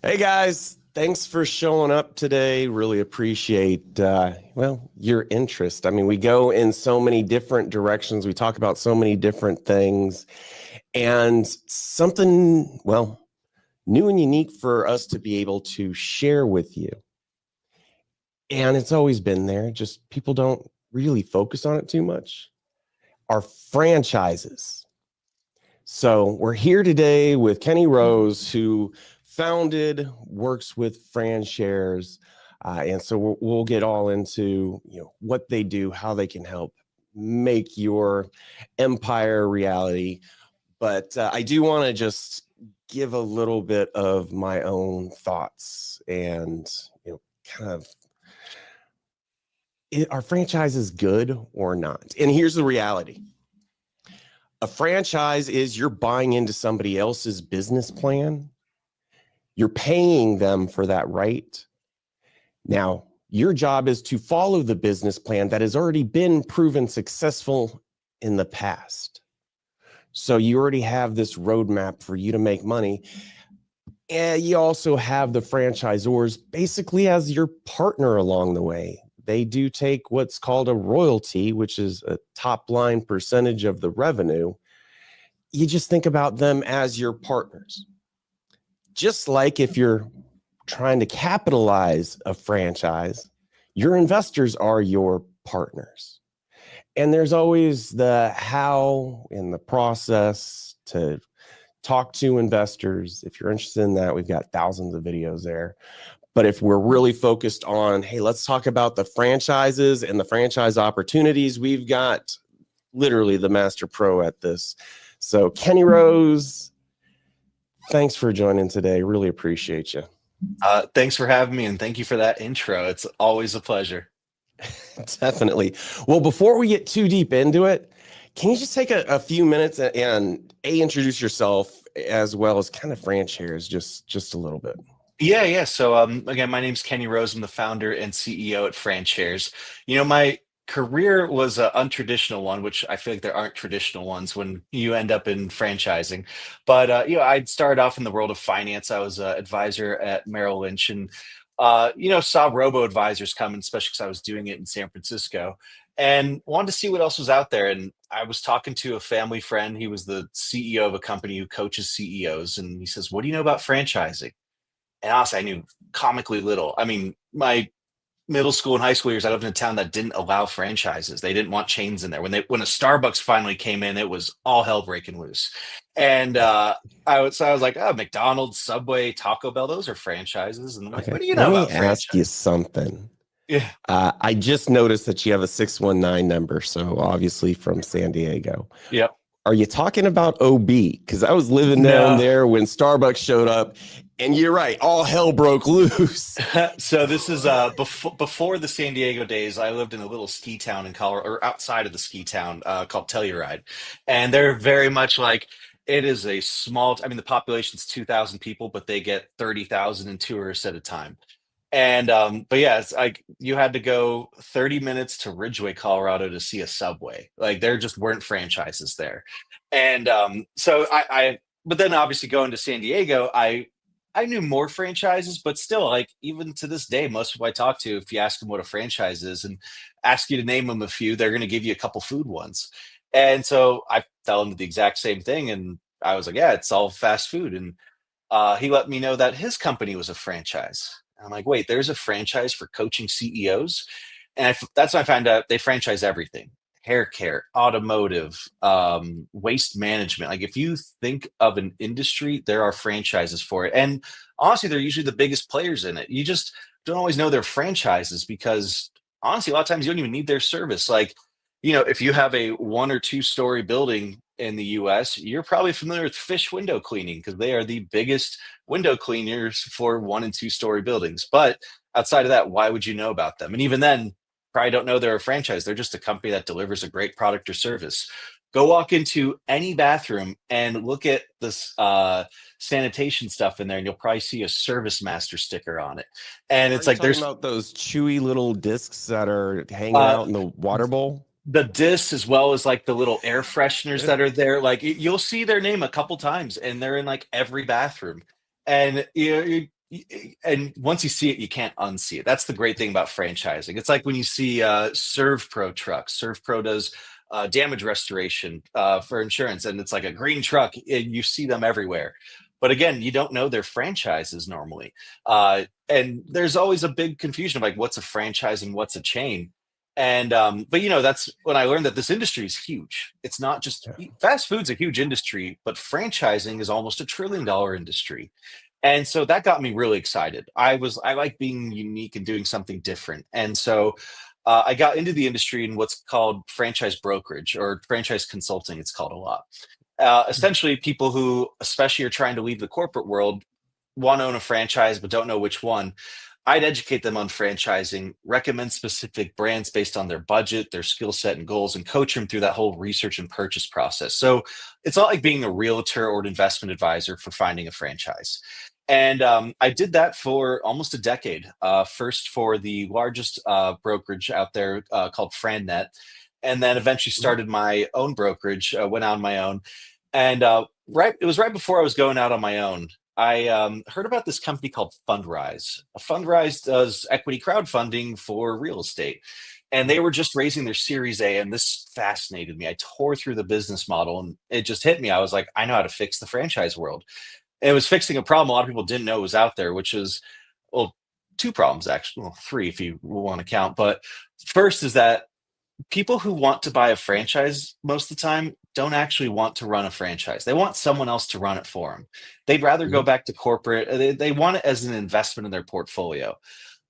Hey guys, thanks for showing up today. Really appreciate your interest. I mean, we go in so many different directions. We talk about so many different things, and something new and unique for us to be able to share with you. And it's always been there, just people don't really focus on it too much. Are franchises. So we're here today with Kenny Rose, who works with FranchiseTips, and so we'll get all into what they do, how they can help make your empire reality. But I do want to just give a little bit of my own thoughts and kind of. Are franchises good or not? And here's the reality. A franchise is you're buying into somebody else's business plan. You're paying them for that right. Now, your job is to follow the business plan that has already been proven successful in the past. So you already have this roadmap for you to make money. And you also have the franchisors basically as your partner along the way. They do take what's called a royalty, which is a top line percentage of the revenue. You just think about them as your partners. Just like if you're trying to capitalize a franchise, your investors are your partners. And there's always the how in the process to talk to investors. If you're interested in that, we've got thousands of videos there. But if we're really focused on, hey, let's talk about the franchises and the franchise opportunities, we've got literally the master pro at this. So Kenny Rose, thanks for joining today. Really appreciate you. Thanks for having me, and thank you for that intro. It's always a pleasure. Definitely. Well, before we get too deep into it, can you just take a few minutes and introduce yourself as well as kind of franchise just a little bit? Yeah. So, again, my name's Kenny Rose. I'm the founder and CEO at FranchiseTips. My career was an untraditional one, which I feel like there aren't traditional ones when you end up in franchising. But I'd started off in the world of finance. I was an advisor at Merrill Lynch, and saw robo advisors coming, especially because I was doing it in San Francisco, and wanted to see what else was out there. And I was talking to a family friend. He was the CEO of a company who coaches CEOs, and he says, "What do you know about franchising?" And honestly, I knew comically little. I mean, my middle school and high school years, I lived in a town that didn't allow franchises. They didn't want chains in there. When a Starbucks finally came in, it was all hell breaking loose. And I was like, oh, McDonald's, Subway, Taco Bell, those are franchises. And I'm like, Okay, what do you know let me about ask you franchise? something. Yeah. I just noticed that you have a 619 number, so obviously from San Diego. Yep. Are you talking about OB? Because I was living down No. there when Starbucks showed up, and you're right, all hell broke loose. So this is before the San Diego days. I lived in a little ski town in Colorado, or outside of the ski town, called Telluride, and they're very much like it is a small. I mean, the population's 2,000 people, but they get 30,000 in tourists at a time. And but yeah, it's like you had to go 30 minutes to Ridgeway, Colorado to see a Subway. Like there just weren't franchises there. And so but then obviously going to San Diego, I knew more franchises, but still, like even to this day, most people I talk to, if you ask them what a franchise is and ask you to name them a few, they're going to give you a couple food ones. And so I tell them the exact same thing, and I was like, "Yeah, it's all fast food." And he let me know that his company was a franchise. I'm like, "Wait, there's a franchise for coaching CEOs?" And that's when I found out they franchise everything: hair care, automotive, waste management. Like if you think of an industry, there are franchises for it. And honestly, they're usually the biggest players in it. You just don't always know they're franchises because honestly, a lot of times you don't even need their service. Like, if you have a 1 or 2 story building in the US, you're probably familiar with Fish window cleaning because they are the biggest window cleaners for 1 and 2 story buildings. But outside of that, why would you know about them? And even then, probably don't know they're a franchise. They're just a company that delivers a great product or service. Go walk into any bathroom and look at this sanitation stuff in there, and you'll probably see a Service Master sticker on it. And Are it's you like talking there's about those chewy little discs that are hanging uh, out in the water bowl? the discs as well as like the little air fresheners that are there. Like you'll see their name a couple times, and they're in like every bathroom. And and once you see it, you can't unsee it. That's the great thing about franchising. It's like when you see ServPro trucks. ServPro does damage restoration for insurance, and it's like a green truck. And you see them everywhere. But again, you don't know their franchises normally. And there's always a big confusion of like what's a franchise and what's a chain. And but that's when I learned that this industry is huge. It's not just Yeah. fast food's a huge industry, but franchising is almost $1 trillion industry. And so that got me really excited. I like being unique and doing something different. And so I got into the industry in what's called franchise brokerage or franchise consulting. It's called a lot. Essentially, people who, especially, are trying to leave the corporate world, want to own a franchise but don't know which one. I'd educate them on franchising, recommend specific brands based on their budget, their skill set, and goals, and coach them through that whole research and purchase process. So it's not like being a realtor or an investment advisor for finding a franchise. And I did that for almost a decade. First for the largest brokerage out there called FranNet, and then eventually started my own brokerage. Went out on my own, and it was right before I was going out on my own. I heard about this company called Fundrise. Fundrise does equity crowdfunding for real estate. And they were just raising their Series A, and this fascinated me. I tore through the business model, and it just hit me. I was like, I know how to fix the franchise world. And it was fixing a problem a lot of people didn't know was out there, which is, well, two problems actually, well, three if you want to count. But first is that people who want to buy a franchise most of the time don't actually want to run a franchise. They want someone else to run it for them. They'd rather go Mhm. back to corporate. They want it as an investment in their portfolio.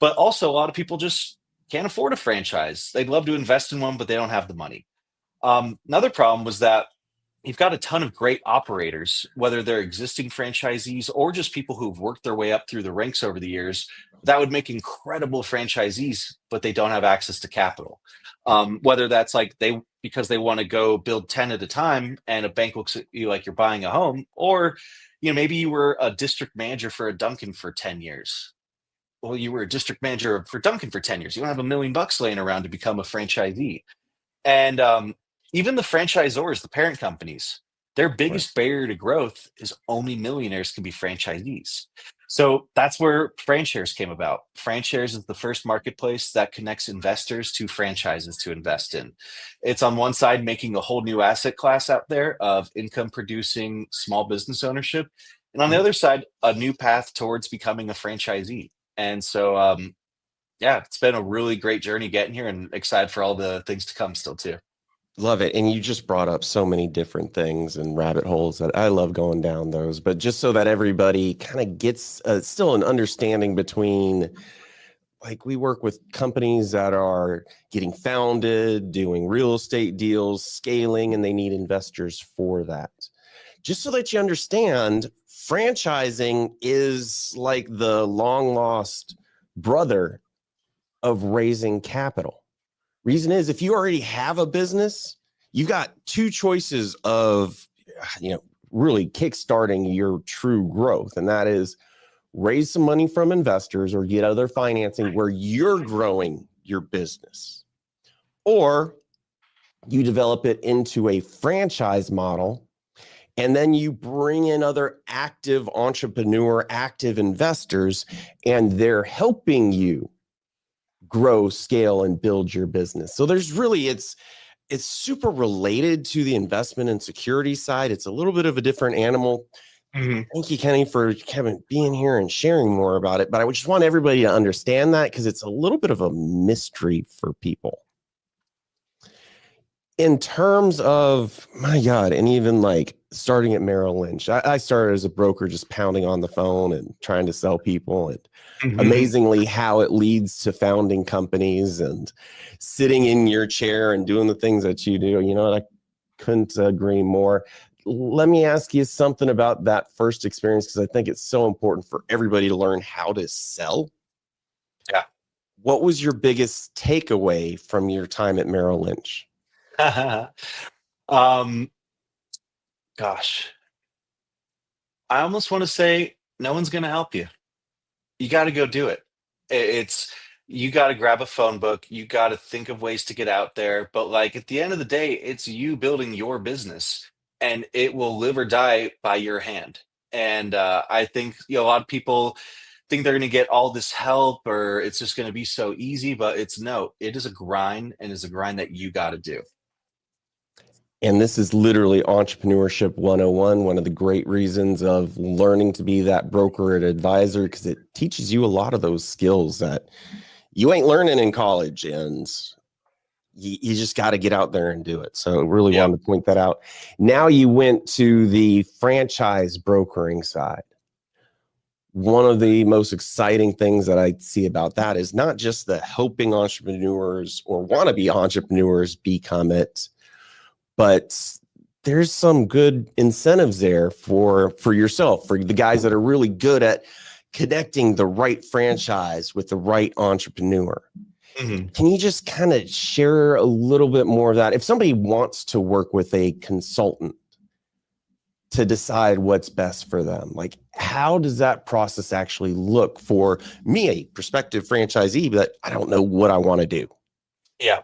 But also, a lot of people just can't afford a franchise. They'd love to invest in one, but they don't have the money. Another problem was that you've got a ton of great operators, whether they're existing franchisees or just people who've worked their way up through the ranks over the years, that would make incredible franchisees, but they don't have access to capital. Whether that's like because they want to go build 10 at a time and a bank looks at you like you're buying a home, or maybe you were a district manager for a Dunkin' for 10 years. Well, you were a district manager for Dunkin' for 10 years. You don't have $1 million laying around to become a franchisee. And even the franchisors, the parent companies, their Right. biggest barrier to growth is only millionaires can be franchisees. So that's where FranShares came about. FranShares is the first marketplace that connects investors to franchises to invest in. It's on one side making a whole new asset class out there of income producing small business ownership. And on the Mhm. other side, a new path towards becoming a franchisee. And so, yeah, it's been a really great journey getting here and excited for all the things to come still too. Love it. And you just brought up so many different things and rabbit holes that I love going down those. But just so that everybody kind of gets still an understanding between, like, we work with companies that are getting founded, doing real estate deals, scaling, and they need investors for that. Just so that you understand, franchising is like the long lost brother of raising capital. Reason is, if you already have a business, you've got two choices of, really kickstarting your true growth. And that is raise some money from investors or get other financing where you're growing your business. Or you develop it into a franchise model, and then you bring in other active entrepreneur, active investors, and they're helping you grow, scale, and build your business. So there's really, it's super related to the investment and security side. It's a little bit of a different animal. Mhm. Thank you, Kenny, for Kevin being here and sharing more about it. But I just want everybody to understand that because it's a little bit of a mystery for people. In terms of, my God, and even like starting at Merrill Lynch, I started as a broker just pounding on the phone and trying to sell people. And Mhm. amazingly, how it leads to founding companies and sitting in your chair and doing the things that you do. I couldn't agree more. Let me ask you something about that first experience because I think it's so important for everybody to learn how to sell. What was your biggest takeaway from your time at Merrill Lynch? Yeah. um, Gosh, I almost want to say no one's going to help you. You got to go do it. It's you got to grab a phone book. You got to think of ways to get out there. But like at the end of the day, it's you building your business, and it will live or die by your hand. And I think a lot of people think they're going to get all this help or it's just going to be so easy, but it's no, it is a grind, and it's a grind that you got to do. And this is literally entrepreneurship 101, one of the great reasons of learning to be that broker and advisor, because it teaches you a lot of those skills that you ain't learning in college, and you just got to get out there and do it. So really Yeah. wanted to point that out. Now you went to the franchise brokering side. One of the most exciting things that I see about that is not just the helping entrepreneurs or wannabe entrepreneurs become it, but there's some good incentives there for yourself, for the guys that are really good at connecting the right franchise with the right entrepreneur. Mm-hmm. Can you just kind of share a little bit more of that? If somebody wants to work with a consultant to decide what's best for them, like how does that process actually look for me, a prospective franchisee, but I don't know what I want to do? Yeah.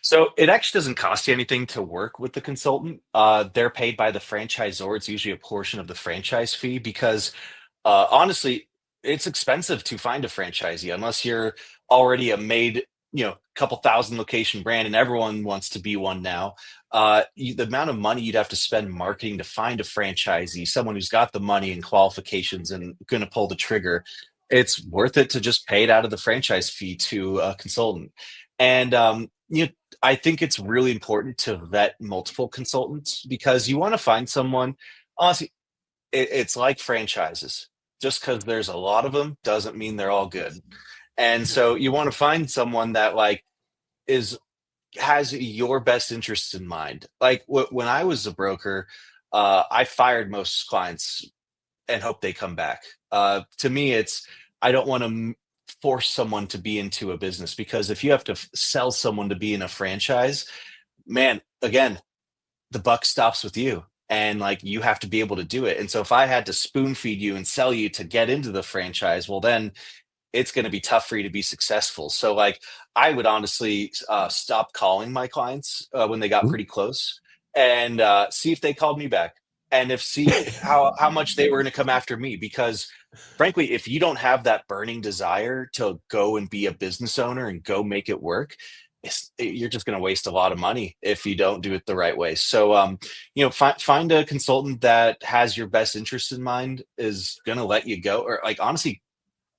So it actually doesn't cost you anything to work with the consultant. They're paid by the franchisor. It's usually a portion of the franchise fee because honestly, it's expensive to find a franchisee unless you're already a made, couple thousand location brand and everyone wants to be one now. The amount of money you'd have to spend marketing to find a franchisee, someone who's got the money and qualifications and going to pull the trigger, it's worth it to just pay it out of the franchise fee to a consultant. And I think it's really important to vet multiple consultants because you want to find someone. Honestly, it's like franchises. Just because there's a lot of them doesn't mean they're all good. And so you want to find someone that like is has your best interests in mind. Like when I was a broker, I fired most clients and hope they come back. To me, it's I don't want to force someone to be into a business because if you have to sell someone to be in a franchise, man, again, the buck stops with you and like you have to be able to do it. And so if I had to spoon feed you and sell you to get into the franchise, well then it's going to be tough for you to be successful. So like I would honestly stop calling my clients when they got pretty close and see if they called me back and if see how much they were going to come after me because frankly if you don't have that burning desire to go and be a business owner and go make it work, you're just going to waste a lot of money if you don't do it the right way. So find a consultant that has your best interest in mind, is going to let you go, or like honestly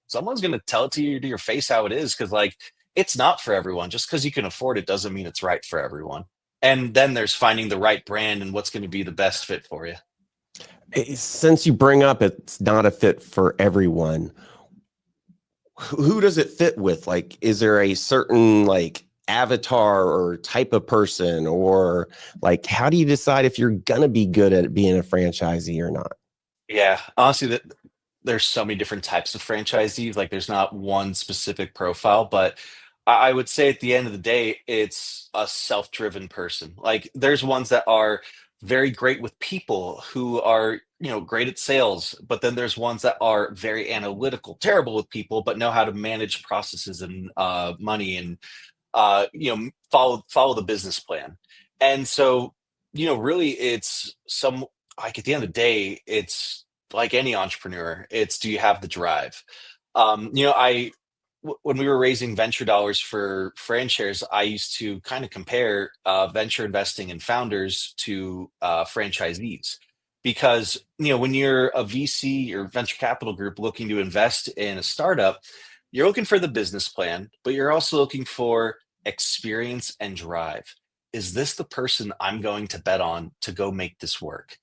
someone's going to tell it to your face how it is because like it's not for everyone. Just because you can afford it doesn't mean it's right for everyone. And then there's finding the right brand and what's going to be the best fit for you. Since you bring up it's not a fit for everyone, who does it fit with? Like, is there a certain like avatar or type of person, or like how do you decide if you're gonna be good at being a franchisee or not? Yeah, honestly, there's so many different types of franchisees. Like, there's not one specific profile, but I would say at the end of the day, it's a self-driven person. Like, there's ones that are very great with people who are, great at sales, but then there's ones that are very analytical, terrible with people, but know how to manage processes and money and follow the business plan. And so, really, it's some like at the end of the day, it's like any entrepreneur. It's do you have the drive? When we were raising venture dollars for franchise, I used to kind of compare venture investing in founders to franchisees. Because when you're a VC or venture capital group looking to invest in a startup, you're looking for the business plan, but you're also looking for experience and drive. Is this the person I'm going to bet on to go make this work?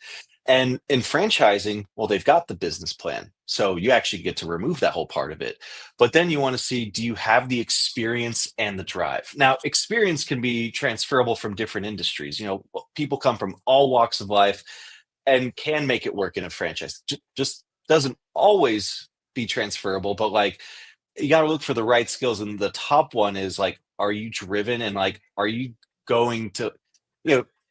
And in franchising, well, they've got the business plan. So you actually get to remove that whole part of it. But then you want to see, do you have the experience and the drive? Now, experience can be transferable from different industries. People come from all walks of life and can make it work in a franchise. Just doesn't always be transferable, but like you got to look for the right skills. And the top one is like, are you driven and like, are you going to,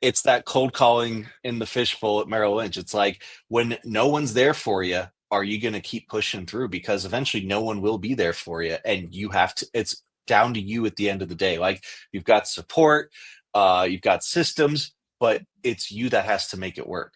it's that cold calling in the fishbowl at Merrill Lynch. It's like when no one's there for you, are you going to keep pushing through? Because eventually no one will be there for you. And you have to, it's down to you at the end of the day. Like you've got support, you've got systems, but it's you that has to make it work.